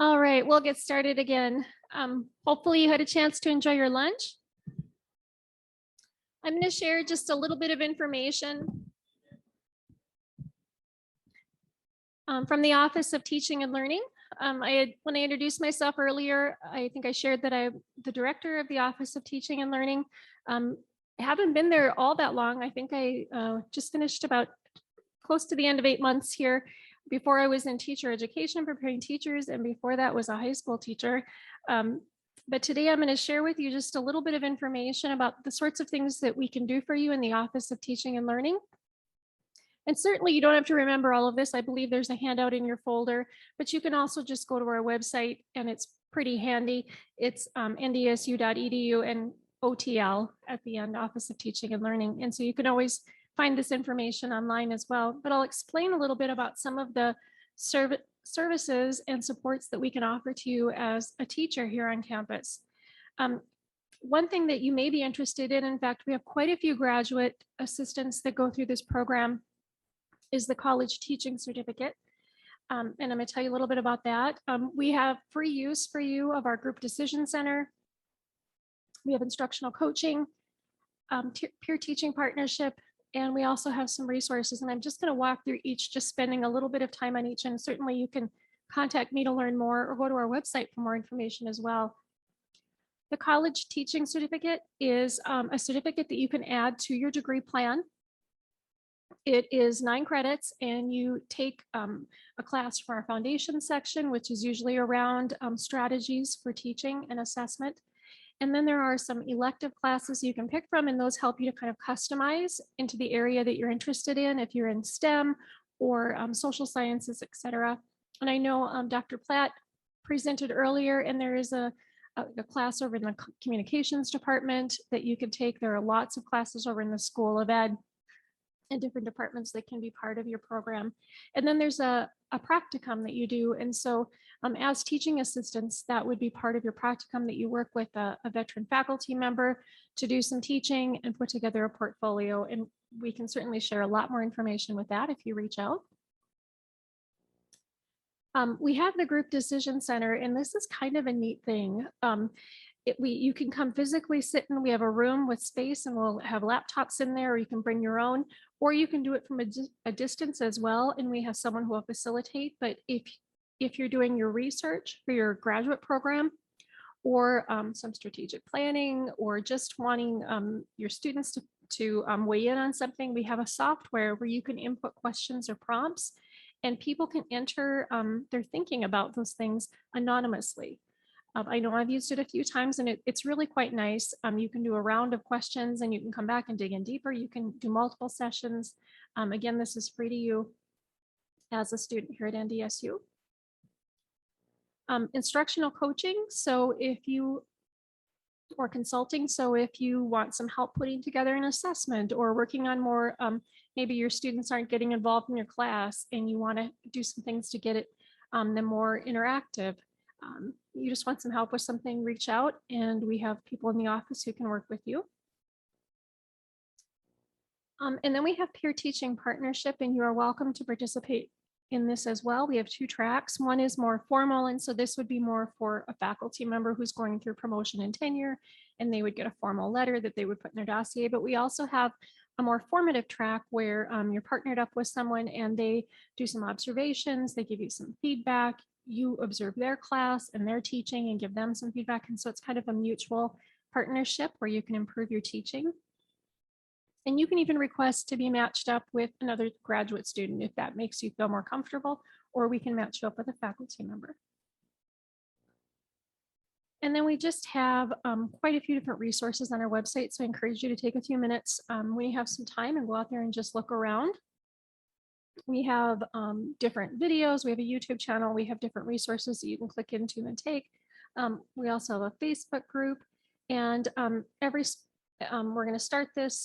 All right, we'll get started again. Hopefully you had a chance to enjoy your lunch. I'm going to share just a little bit of information from the Office of Teaching and Learning. When I introduced myself earlier, I think I shared that I'm the director of the Office of Teaching and Learning. I haven't been there all that long. I think I just finished about close to the end of 8 months here. Before I was in teacher education, preparing teachers, and before that was a high school teacher. But today I'm going to share with you just a little bit of information about the sorts of things that we can do for you in the Office of Teaching and Learning. And certainly you don't have to remember all of this. I believe there's a handout in your folder, but you can also just go to our website and it's pretty handy. It's ndsu.edu and OTL at the end, Office of Teaching and Learning. And so you can always find this information online as well, but I'll explain a little bit about some of the services and supports that we can offer to you as a teacher here on campus. One thing that you may be interested in fact, we have quite a few graduate assistants that go through this program, is the college teaching certificate. And I'm going to tell you a little bit about that. We have free use for you of our group decision center. We have instructional coaching, peer teaching partnership, and we also have some resources. And I'm just going to walk through each, just spending a little bit of time on each. And certainly you can contact me to learn more or go to our website for more information as well. The college teaching certificate is a certificate that you can add to your degree plan. It is 9 credits, and you take a class from our foundation section, which is usually around strategies for teaching and assessment. And then there are some elective classes you can pick from, and those help you to kind of customize into the area that you're interested in, if you're in STEM or social sciences, etc. And I know Dr. Platt presented earlier, and there is a class over in the communications department that you could take. There are lots of classes over in the School of Ed and different departments that can be part of your program. And then there's a practicum that you do. And so as teaching assistants, that would be part of your practicum, that you work with a veteran faculty member to do some teaching and put together a portfolio. And we can certainly share a lot more information with that if you reach out. We have the group decision center, and this is kind of a neat thing. You can come physically sit in. We have a room with space, and we'll have laptops in there, or you can bring your own, or you can do it from a distance as well. And we have someone who will facilitate. But if you're doing your research for your graduate program, or some strategic planning, or just wanting your students to weigh in on something, we have a software where you can input questions or prompts, and people can enter their thinking about those things anonymously. I know I've used it a few times, and it's really quite nice. You can do a round of questions, and you can come back and dig in deeper. You can do multiple sessions. Again, this is free to you as a student here at NDSU. Instructional coaching. So or consulting. So if you want some help putting together an assessment or working on more, maybe your students aren't getting involved in your class and you want to do some things to get it them more interactive. You just want some help with something, reach out, and we have people in the office who can work with you. And then we have peer teaching partnership, and you are welcome to participate in this as well. We have 2 tracks. One is more formal, and so this would be more for a faculty member who's going through promotion and tenure, and they would get a formal letter that they would put in their dossier. But we also have a more formative track where you're partnered up with someone and they do some observations, they give you some feedback, you observe their class and their teaching and give them some feedback. And so it's kind of a mutual partnership where you can improve your teaching. And you can even request to be matched up with another graduate student if that makes you feel more comfortable, or we can match you up with a faculty member. And then we just have quite a few different resources on our website. So I encourage you to take a few minutes when you have some time and go out there and just look around. We have different videos. We have a YouTube channel. We have different resources that you can click into and take. We also have a Facebook group, and we're going to start this.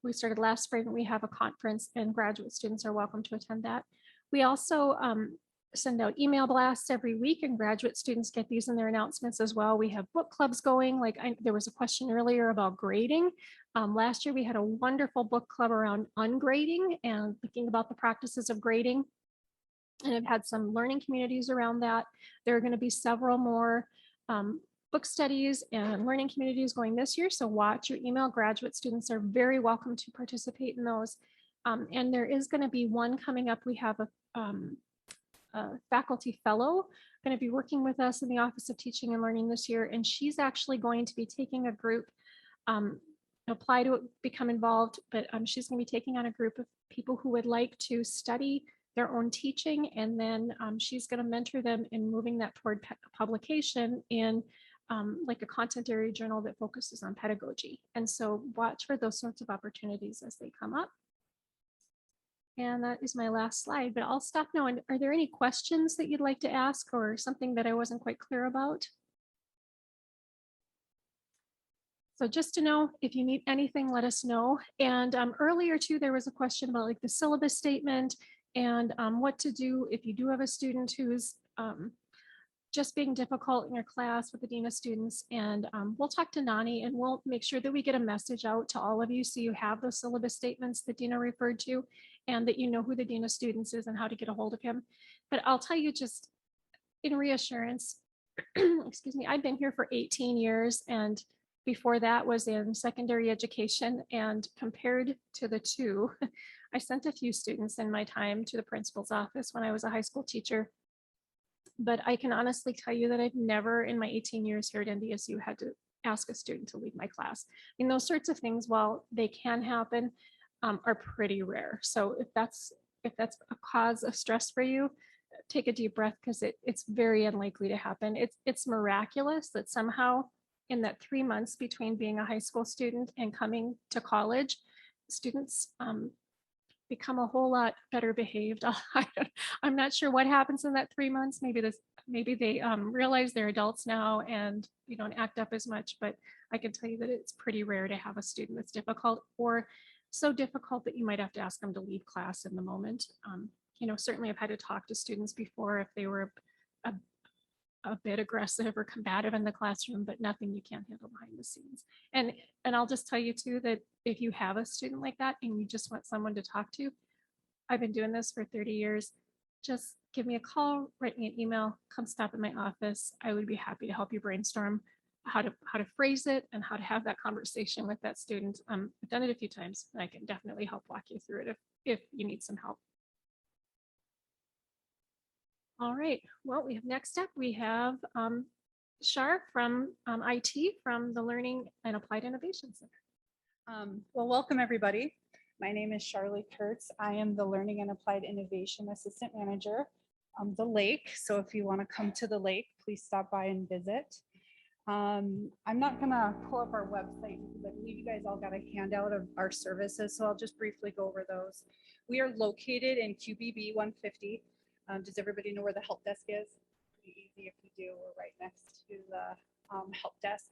We started last spring. We have a conference, and graduate students are welcome to attend that. We also send out email blasts every week, and graduate students get these in their announcements as well. We have book clubs going. There was a question earlier about grading. Last year, we had a wonderful book club around ungrading and thinking about the practices of grading. and I've had some learning communities around that. There are going to be several more book studies and learning communities going this year. So watch your email. Graduate students are very welcome to participate in those. And there is going to be one coming up. We have a faculty fellow going to be working with us in the Office of Teaching and Learning this year. And she's actually going to be taking a group, apply to become involved, but she's going to be taking on a group of people who would like to study their own teaching. And then she's going to mentor them in moving that toward publication in like a content area journal that focuses on pedagogy. And so watch for those sorts of opportunities as they come up. And that is my last slide, but I'll stop now. And are there any questions that you'd like to ask or something that I wasn't quite clear about? So just to know, if you need anything, let us know. And earlier too, there was a question about like the syllabus statement and what to do if you do have a student who's just being difficult in your class with the Dean of Students. And we'll talk to Nani and we'll make sure that we get a message out to all of you so you have those syllabus statements that Dina referred to and that you know who the Dean of Students is and how to get a hold of him. But I'll tell you just in reassurance, excuse me, I've been here for 18 years and before that was in secondary education, and compared to the two, I sent a few students in my time to the principal's office when I was a high school teacher. But I can honestly tell you that I've never in my 18 years here at NDSU had to ask a student to leave my class. I mean, those sorts of things, while they can happen, are pretty rare. So if that's a cause of stress for you, take a deep breath because it's very unlikely to happen. It's miraculous that somehow in that 3 months between being a high school student and coming to college, students become a whole lot better behaved. I'm not sure what happens in that 3 months. Maybe they realize they're adults now and you don't act up as much, but I can tell you that it's pretty rare to have a student that's difficult or so difficult that you might have to ask them to leave class in the moment. Certainly I've had to talk to students before if they were a bit aggressive or combative in the classroom, but nothing you can't handle behind the scenes. And I'll just tell you too, that if you have a student like that and you just want someone to talk to, I've been doing this for 30 years. Just give me a call, write me an email, come stop at my office. I would be happy to help you brainstorm how to phrase it and how to have that conversation with that student. I've done it a few times and I can definitely help walk you through it if you need some help. All right, well, we have next up, we have Shar from IT from the Learning and Applied Innovation Center. Well, welcome everybody. My name is Charlie Kurtz. I am the Learning and Applied Innovation Assistant Manager of the Lake. So if you want to come to the Lake, please stop by and visit. I'm not gonna pull up our website because I believe you guys all got a handout of our services. So I'll just briefly go over those. We are located in QBB 150. Does everybody know where the help desk is? Pretty easy if you do. We're right next to the help desk.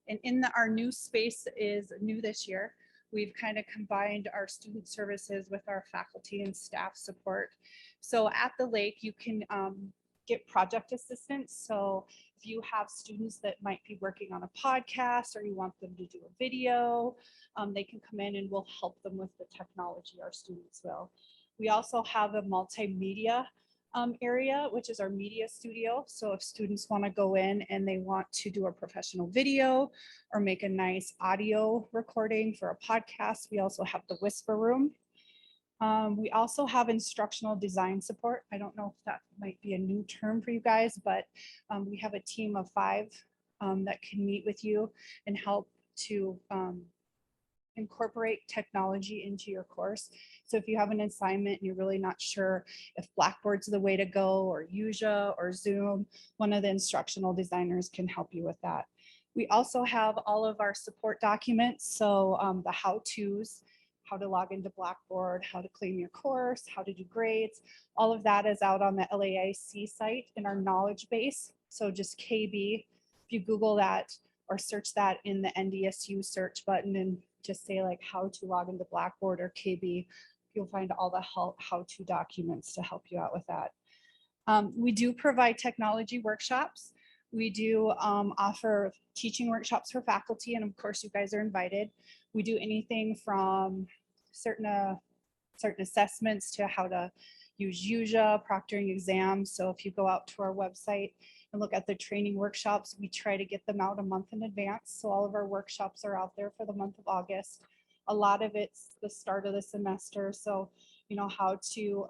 And our new space is new this year. We've kind of combined our student services with our faculty and staff support. So at the Lake, you can get project assistance. So if you have students that might be working on a podcast or you want them to do a video, they can come in and we'll help them with the technology, our students will. We also have a multimedia area, which is our media studio. So if students want to go in and they want to do a professional video or make a nice audio recording for a podcast, we also have the Whisper Room. We also have instructional design support. I don't know if that might be a new term for you guys, but we have a team of 5 that can meet with you and help to incorporate technology into your course. So if you have an assignment and you're really not sure if Blackboard's the way to go or Usia or Zoom, one of the instructional designers can help you with that. We also have all of our support documents. So the how-tos, how to log into Blackboard, how to claim your course, how to do grades, all of that is out on the LAIC site in our knowledge base. So just KB, if you Google that or search that in the NDSU search button and just say like how to log into Blackboard or KB, you'll find all the how-to documents to help you out with that. We do provide technology workshops. We do offer teaching workshops for faculty, and of course you guys are invited. We do anything from certain assessments to how to use USIA, proctoring exams. So if you go out to our website and look at the training workshops, we try to get them out a month in advance. So all of our workshops are out there for the month of August. A lot of it's the start of the semester. So, you know, how to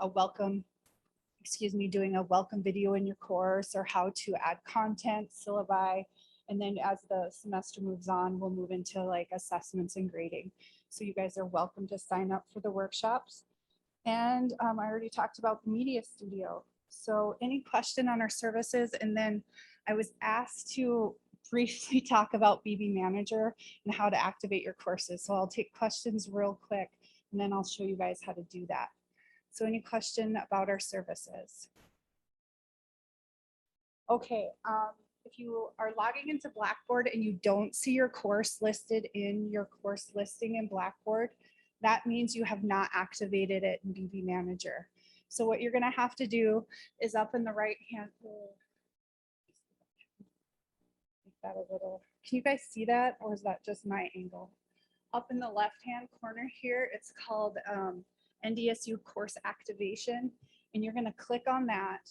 doing a welcome video in your course, or how to add content, syllabi. And then as the semester moves on, we'll move into like assessments and grading. So you guys are welcome to sign up for the workshops. And I already talked about the media studio. So any question on our services? And then I was asked to briefly talk about BB Manager and how to activate your courses. So I'll take questions real quick, and then I'll show you guys how to do that. So any question about our services? Okay, if you are logging into Blackboard and you don't see your course listed in your course listing in Blackboard, that means you have not activated it in BB Manager. So what you're gonna have to do is up in the right hand. Make that a little, can you guys see that, or is that just my angle? Up in the left-hand corner here, it's called NDSU course activation, and you're going to click on that,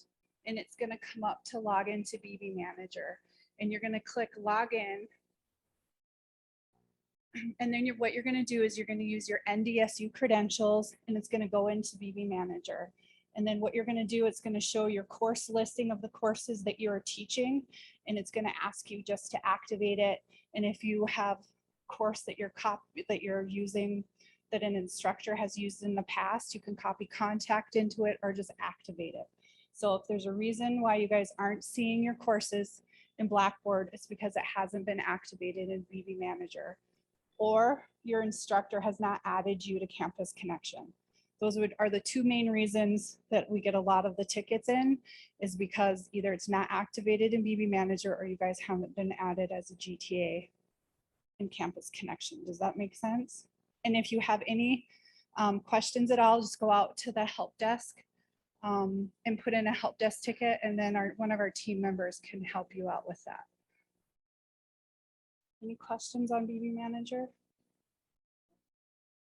and it's going to come up to log into BB Manager, and you're going to click login, and then what you're going to do is you're going to use your NDSU credentials, and it's going to go into BB Manager. And then what you're going to do, it's going to show your course listing of the courses that you're teaching, and it's going to ask you just to activate it. And if you have course that you're using that an instructor has used in the past, you can copy contact into it or just activate it. So if there's a reason why you guys aren't seeing your courses in Blackboard, it's because it hasn't been activated in BB Manager, or your instructor has not added you to Campus Connection. Those are the two main reasons that we get a lot of the tickets in, is because either it's not activated in BB Manager or you guys haven't been added as a GTA in Campus Connection. Does that make sense? And if you have any questions at all, just go out to the help desk and put in a help desk ticket, and then one of our team members can help you out with that. Any questions on BB Manager?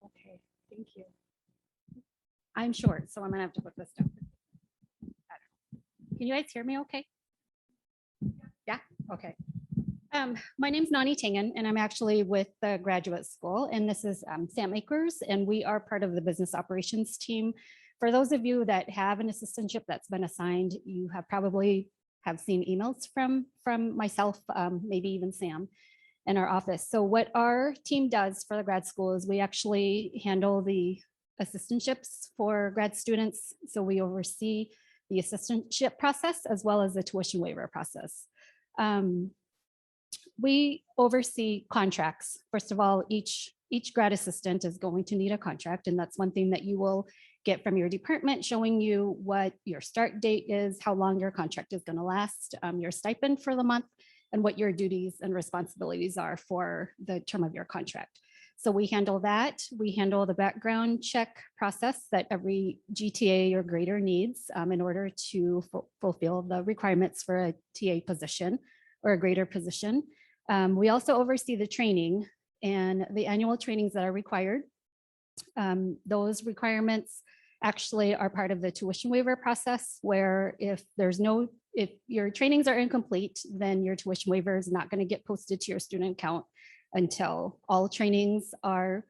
Okay, thank you. I'm short, so I'm gonna have to put this down. Can you guys hear me okay? Yeah, okay. My name's Nani Tangen, and I'm actually with the graduate school, and this is Sam Akers, and we are part of the business operations team. For those of you that have an assistantship that's been assigned, you have probably seen emails from myself, maybe even Sam, in our office. So what our team does for the grad school is we actually handle the assistantships for grad students. So we oversee the assistantship process as well as the tuition waiver process. We oversee contracts. First of all, each grad assistant is going to need a contract, and that's one thing that you will get from your department, showing you what your start date is, how long your contract is going to last, your stipend for the month, and what your duties and responsibilities are for the term of your contract. So we handle that. We handle the background check process that every GTA or grader needs in order to fulfill the requirements for a TA position or a grader position. We also oversee the training and the annual trainings that are required. Those requirements actually are part of the tuition waiver process, where if your trainings are incomplete, then your tuition waiver is not going to get posted to your student account until all trainings are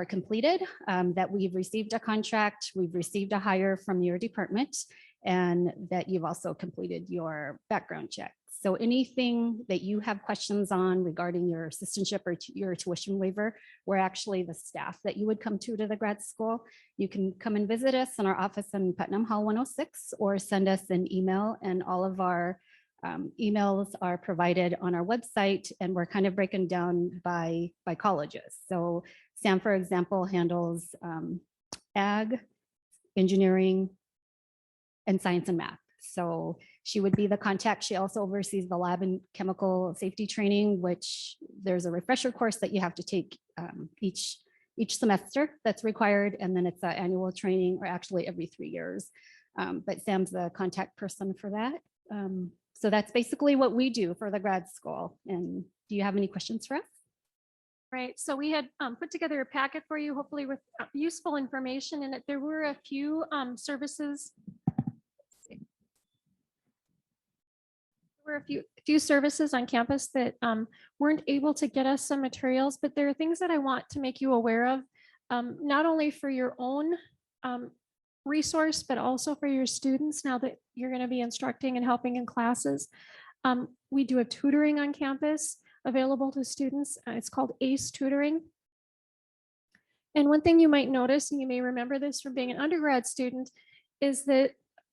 completed, that we've received a contract, we've received a hire from your department, and that you've also completed your background check. So anything that you have questions on regarding your assistantship or your tuition waiver, we're actually the staff that you would come to the grad school. You can come and visit us in our office in Putnam Hall 106, or send us an email, and all of our emails are provided on our website, and we're kind of breaking down by colleges. So Sam, for example, handles ag, engineering, and science and math. So she would be the contact. She also oversees the lab and chemical safety training, which there's a refresher course that you have to take each semester that's required. And then it's an annual training, or actually every 3 years. But Sam's the contact person for that. So that's basically what we do for the grad school. And do you have any questions for us? Right, so we had put together a packet for you, hopefully with useful information in it. There were a few services. There were a few services on campus that weren't able to get us some materials, but there are things that I want to make you aware of, not only for your own resource, but also for your students now that you're going to be instructing and helping in classes. We do a tutoring on campus available to students. It's called ACE Tutoring. And one thing you might notice, and you may remember this from being an undergrad student, is that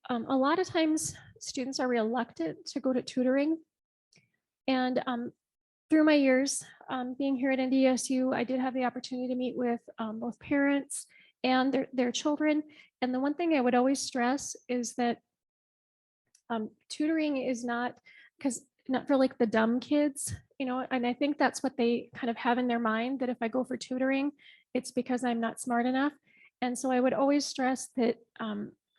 a lot of times students are reluctant to go to tutoring. And through my years being here at NDSU, I did have the opportunity to meet with both parents and their children. And the one thing I would always stress is that tutoring is not for like the dumb kids, and I think that's what they kind of have in their mind, that if I go for tutoring, it's because I'm not smart enough. And so I would always stress that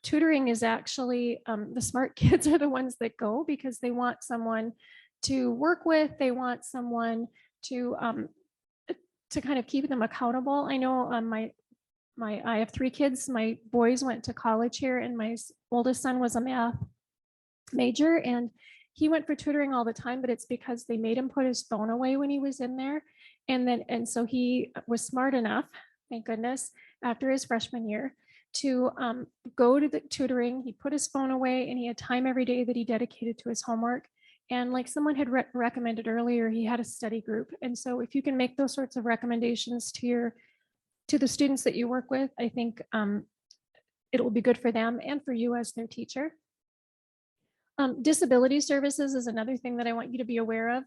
tutoring is actually the smart kids are the ones that go because they want someone to work with. They want someone to kind of keep them accountable. I know I have 3 kids. My boys went to college here, and my oldest son was a math major, and he went for tutoring all the time, but it's because they made him put his phone away when he was in there. And so he was smart enough, thank goodness, after his freshman year to go to the tutoring. He put his phone away, and he had time every day that he dedicated to his homework. And like someone had recommended earlier, he had a study group. And so if you can make those sorts of recommendations to the students that you work with, I think it will be good for them and for you as their teacher. Disability services is another thing that I want you to be aware of.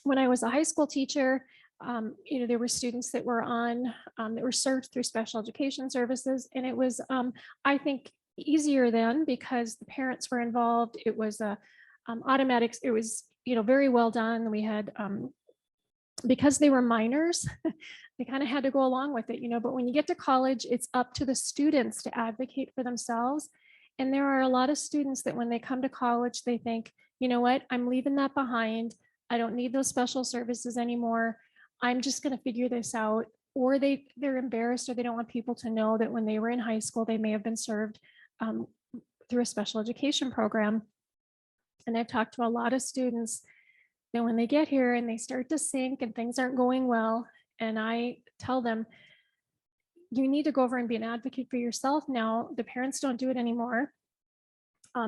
When I was a high school teacher, there were students that were that were served through special education services, and it was, I think, easier then because the parents were involved. It was a automatic. It was, very well done. We had, because they were minors, they kind of had to go along with it, But when you get to college, it's up to the students to advocate for themselves. And there are a lot of students that when they come to college, they think, you know what, I'm leaving that behind. I don't need those special services anymore. I'm just going to figure this out. Or they're embarrassed, or they don't want people to know that when they were in high school, they may have been served through a special education program. And I've talked to a lot of students that when they get here and they start to sink and things aren't going well, and I tell them, you need to go over and be an advocate for yourself now. The parents don't do it anymore.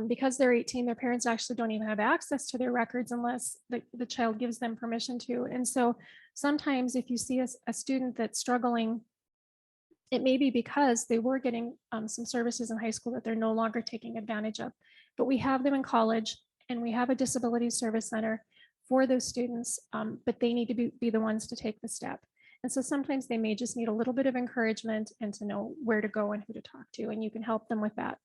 Because they're 18, their parents actually don't even have access to their records unless the child gives them permission to. And so sometimes if you see a student that's struggling, it may be because they were getting some services in high school that they're no longer taking advantage of. But we have them in college, and we have a disability service center for those students, but they need to be the ones to take the step. And so sometimes they may just need a little bit of encouragement and to know where to go and who to talk to, and you can help them with that.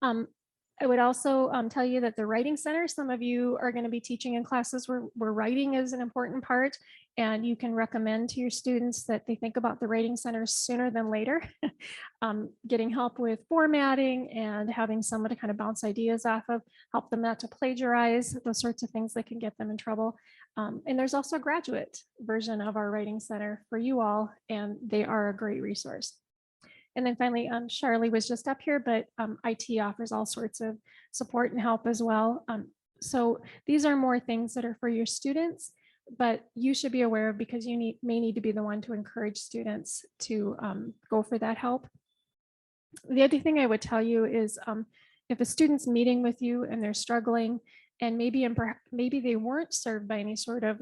I would also tell you that the writing center, some of you are going to be teaching in classes where writing is an important part, and you can recommend to your students that they think about the writing center sooner than later. Getting help with formatting and having someone to kind of bounce ideas off of, help them not to plagiarize, those sorts of things that can get them in trouble. And there's also a graduate version of our writing center for you all, and they are a great resource. And then finally, Charlie was just up here, but IT offers all sorts of support and help as well. So these are more things that are for your students, but you should be aware of, because you may need to be the one to encourage students to go for that help. The other thing I would tell you is if a student's meeting with you and they're struggling, and maybe they weren't served by any sort of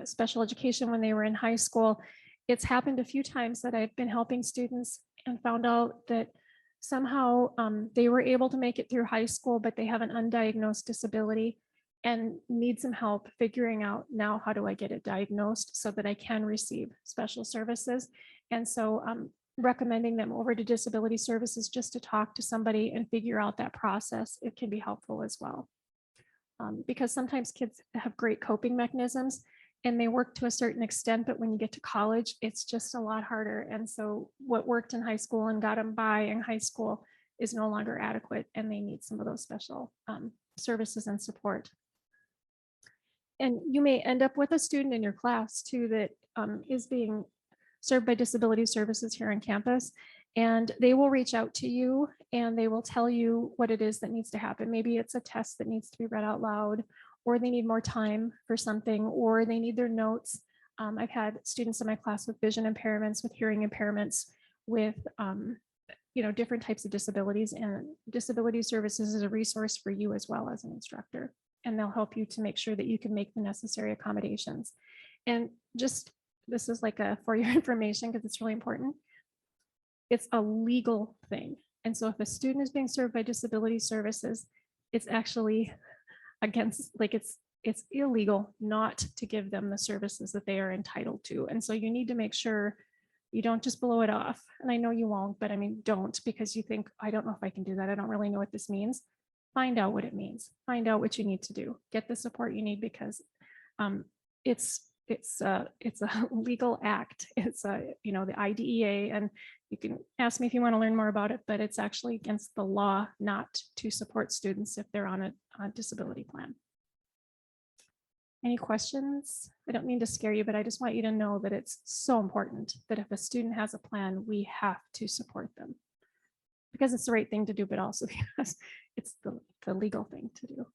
special education when they were in high school. It's happened a few times that I've been helping students and found out that somehow they were able to make it through high school, but they have an undiagnosed disability and need some help figuring out, now how do I get it diagnosed so that I can receive special services. And so recommending them over to disability services just to talk to somebody and figure out that process, it can be helpful as well. Because sometimes kids have great coping mechanisms and they work to a certain extent, but when you get to college, it's just a lot harder. And so what worked in high school and got them by in high school is no longer adequate, and they need some of those special services and support. And you may end up with a student in your class too that is being served by disability services here on campus. And they will reach out to you and they will tell you what it is that needs to happen. Maybe it's a test that needs to be read out loud, or they need more time for something, or they need their notes. I've had students in my class with vision impairments, with hearing impairments, with different types of disabilities, and disability services is a resource for you as well as an instructor. And they'll help you to make sure that you can make the necessary accommodations. And just, this is like for your information, because it's really important. It's a legal thing. And so if a student is being served by disability services, it's actually against, like it's illegal not to give them the services that they are entitled to. And so you need to make sure you don't just blow it off. And I know you won't, but I mean, don't, because you think, I don't know if I can do that. I don't really know what this means. Find out what it means. Find out what you need to do. Get the support you need, because it's a legal act. It's the IDEA, and you can ask me if you want to learn more about it, but it's actually against the law not to support students if they're on a disability plan. Any questions? I don't mean to scare you, but I just want you to know that it's so important that if a student has a plan, we have to support them, because it's the right thing to do, but also because it's the legal thing to do.